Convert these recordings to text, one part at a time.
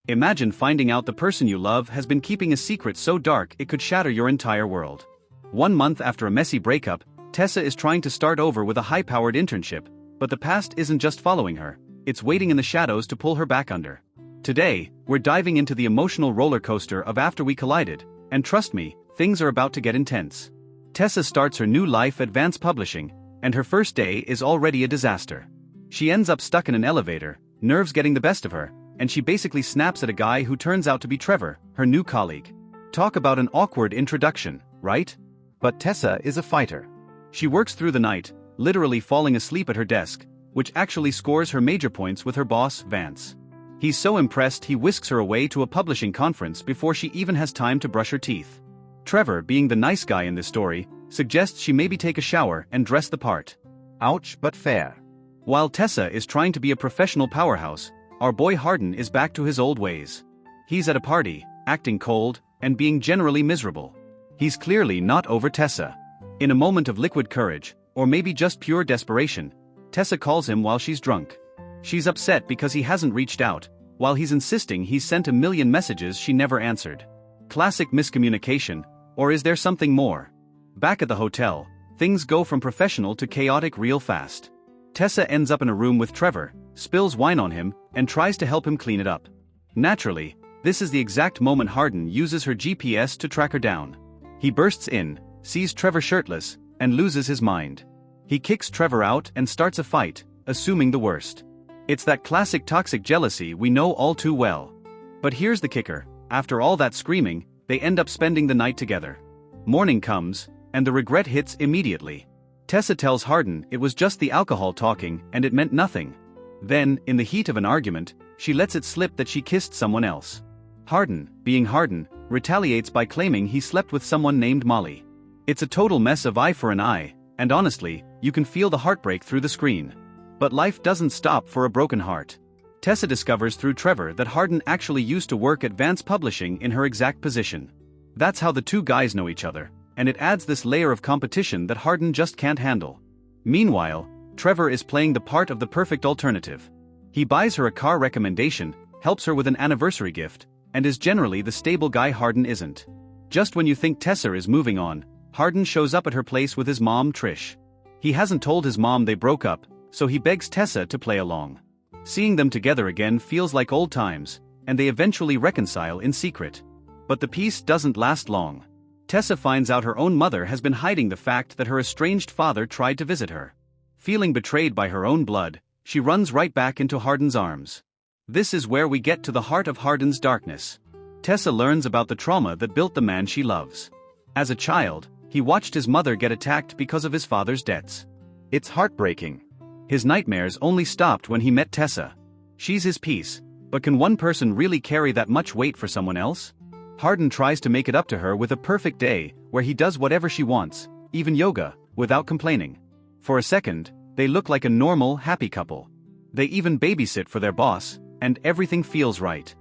Imagine finding out the person you love has been keeping a secret so dark it could shatter your entire world. 1 month after a messy breakup, Tessa is trying to start over with a high-powered internship, but the past isn't just following her, it's waiting in the shadows to pull her back under. Today, we're diving into the emotional roller coaster of After We Collided, and trust me, things are about to get intense. Tessa starts her new life at Vance Publishing, and her first day is already a disaster. She ends up stuck in an elevator, nerves getting the best of her, and she basically snaps at a guy who turns out to be Trevor, her new colleague. Talk about an awkward introduction, right? But Tessa is a fighter. She works through the night, literally falling asleep at her desk, which actually scores her major points with her boss, Vance. He's so impressed he whisks her away to a publishing conference before she even has time to brush her teeth. Trevor, being the nice guy in this story, suggests she maybe take a shower and dress the part. Ouch, but fair. While Tessa is trying to be a professional powerhouse, our boy Hardin is back to his old ways. He's at a party, acting cold, and being generally miserable. He's clearly not over Tessa. In a moment of liquid courage, or maybe just pure desperation, Tessa calls him while she's drunk. She's upset because he hasn't reached out, while he's insisting he's sent a million messages she never answered. Classic miscommunication, or is there something more? Back at the hotel, things go from professional to chaotic real fast. Tessa ends up in a room with Trevor, spills wine on him, and tries to help him clean it up. Naturally, this is the exact moment Hardin uses her GPS to track her down. He bursts in, sees Trevor shirtless, and loses his mind. He kicks Trevor out and starts a fight, assuming the worst. It's that classic toxic jealousy we know all too well. But here's the kicker, after all that screaming, they end up spending the night together. Morning comes, and the regret hits immediately. Tessa tells Hardin it was just the alcohol talking and it meant nothing. Then, in the heat of an argument, she lets it slip that she kissed someone else. Hardin, being Hardin, retaliates by claiming he slept with someone named Molly. It's a total mess of eye for an eye, and honestly, you can feel the heartbreak through the screen. But life doesn't stop for a broken heart. Tessa discovers through Trevor that Hardin actually used to work at Vance Publishing in her exact position. That's how the two guys know each other, and it adds this layer of competition that Hardin just can't handle. Meanwhile, Trevor is playing the part of the perfect alternative. He buys her a car recommendation, helps her with an anniversary gift, and is generally the stable guy Hardin isn't. Just when you think Tessa is moving on, Hardin shows up at her place with his mom Trish. He hasn't told his mom they broke up, so he begs Tessa to play along. Seeing them together again feels like old times, and they eventually reconcile in secret. But the peace doesn't last long. Tessa finds out her own mother has been hiding the fact that her estranged father tried to visit her. Feeling betrayed by her own blood, she runs right back into Hardin's arms. This is where we get to the heart of Hardin's darkness. Tessa learns about the trauma that built the man she loves. As a child, he watched his mother get attacked because of his father's debts. It's heartbreaking. His nightmares only stopped when he met Tessa. She's his peace, but can one person really carry that much weight for someone else? Hardin tries to make it up to her with a perfect day, where he does whatever she wants, even yoga, without complaining. For a second, they look like a normal, happy couple. They even babysit for their boss, and everything feels right.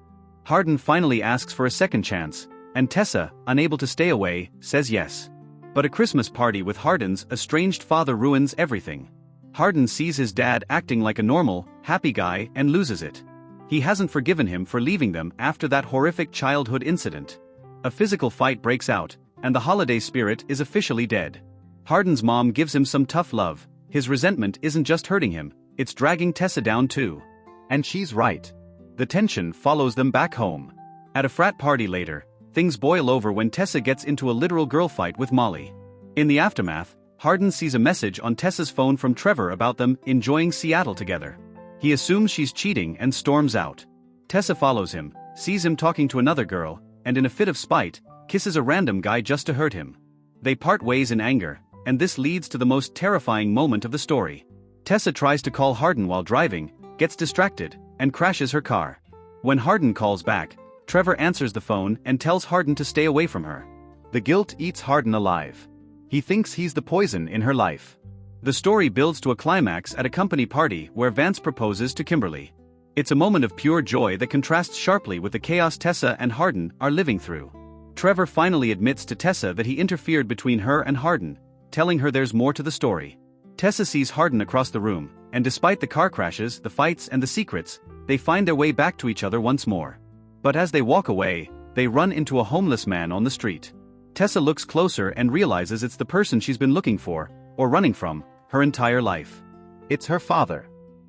Hardin finally asks for a second chance, and Tessa, unable to stay away, says yes. But a Christmas party with Hardin's estranged father ruins everything. Hardin sees his dad acting like a normal, happy guy and loses it. He hasn't forgiven him for leaving them after that horrific childhood incident. A physical fight breaks out, and the holiday spirit is officially dead. Hardin's mom gives him some tough love. His resentment isn't just hurting him, it's dragging Tessa down too. And she's right. The tension follows them back home. At a frat party later, things boil over when Tessa gets into a literal girl fight with Molly. In the aftermath, Hardin sees a message on Tessa's phone from Trevor about them enjoying Seattle together. He assumes she's cheating and storms out. Tessa follows him, sees him talking to another girl, and in a fit of spite, kisses a random guy just to hurt him. They part ways in anger, and this leads to the most terrifying moment of the story. Tessa tries to call Hardin while driving, gets distracted, and crashes her car. When Hardin calls back, Trevor answers the phone and tells Hardin to stay away from her. The guilt eats Hardin alive. He thinks he's the poison in her life. The story builds to a climax at a company party where Vance proposes to Kimberly. It's a moment of pure joy that contrasts sharply with the chaos Tessa and Hardin are living through. Trevor finally admits to Tessa that he interfered between her and Hardin, telling her there's more to the story. Tessa sees Hardin across the room, and despite the car crashes, the fights and the secrets, they find their way back to each other once more. But as they walk away, they run into a homeless man on the street. Tessa looks closer and realizes it's the person she's been looking for, or running from, her entire life. It's her father.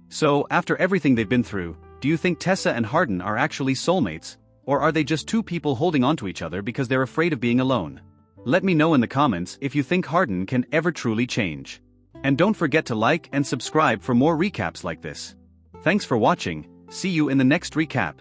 So, after everything they've been through, do you think Tessa and Hardin are actually soulmates, or are they just two people holding onto each other because they're afraid of being alone? Let me know in the comments if you think Hardin can ever truly change. And don't forget to like and subscribe for more recaps like this. Thanks for watching, see you in the next recap.